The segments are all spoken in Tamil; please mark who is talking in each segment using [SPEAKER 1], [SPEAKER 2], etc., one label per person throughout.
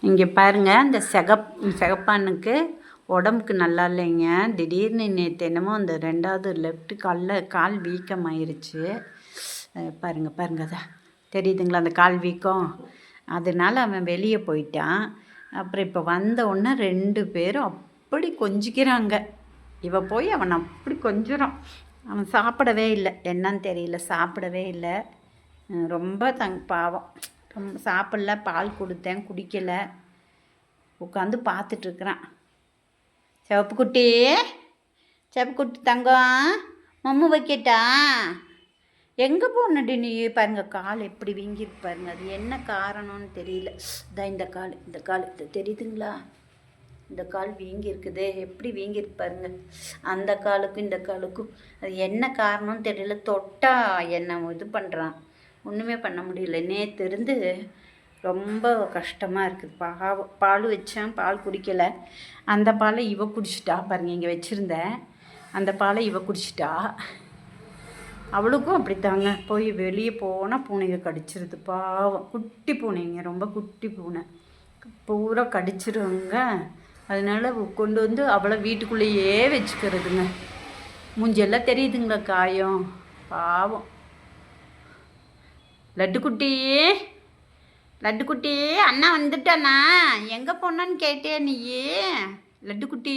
[SPEAKER 1] இங்கே பாருங்கள், அந்த சிகப்பானுக்கு உடம்புக்கு நல்லா இல்லைங்க. திடீர்னு நேற்று என்னமோ அந்த 2வது லெஃப்ட் கால் வீக்கமாயிருச்சு. பாருங்கள் அதான் தெரியுதுங்களா அந்த கால் வீக்கம். அதனால் அவன் வெளியே போயிட்டான். அப்புறம் இப்போ வந்த உடனே 2 பேரும் அப்படி கொஞ்சிக்கிறாங்க. இவ போய் அவன் அப்படி கொஞ்சுறான். அவன் சாப்பிடவே இல்லை, என்னன்னு தெரியல, சாப்பிடவே இல்லை. ரொம்ப பாவம், ரொம்ப சாப்பிடல. பால் கொடுத்தேன், குடிக்கலை, உட்காந்து பார்த்துட்ருக்குறான். சிவப்பு குட்டி தங்கம், மம்மு வைக்கட்டா? எங்கே போனடி நீ? பாருங்க கால் எப்படி வீங்கிருக்கு பாருங்க. அது என்ன காரணம்னு தெரியல. இந்த கால் இது தெரியுதுங்களா? இந்த கால் வீங்கி இருக்குது. எப்படி வீங்கிருக்கு பாருங்க. அந்த காலுக்கும் இந்த காலுக்கும் அது என்ன காரணம்னு தெரியல. தொட்டா என்ன இது பண்ணுறான், ஒன்றுமே பண்ண முடியல. நேற்று இருந்து ரொம்ப கஷ்டமாக இருக்குது. பால் வச்சேன், பால் குடிக்கலை. அந்த பாலை இவ குடிச்சிட்டா பாருங்க. இங்கே வச்சுருந்தேன் அந்த பாலை இவ குடிச்சிட்டா. அவளுக்கும் அப்படித்தாங்க. போய் வெளியே போனால் பூனைங்க கடிச்சிருது. பாவம், குட்டி பூனைங்க, ரொம்ப குட்டி பூனை பூரா கடிச்சிருவாங்க. அதனால கொண்டு வந்து அவளை வீட்டுக்குள்ளேயே வச்சுக்கிறதுங்க. மூஞ்செல்லாம் தெரியுதுங்களா காயம்? பாவம். லட்டு குட்டி அண்ணா வந்துட்டானா? எங்கே போனான்னு கேட்டியா நீ? லட்டு குட்டி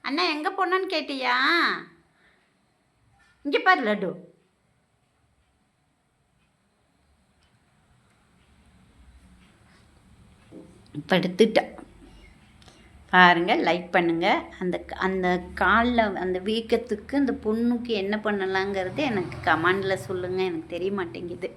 [SPEAKER 1] அண்ணா எங்கே போனான்னு கேட்டியா? இங்கே பாரு லட்டு. படுத்துட்டேன் பாருங்கள். லைக் பண்ணுங்கள். அந்த காலில் அந்த வீக்கத்துக்கு அந்த புண்ணுக்கு என்ன பண்ணலாங்கிறது எனக்கு கமெண்டில் சொல்லுங்கள். எனக்கு தெரிய மாட்டேங்குது.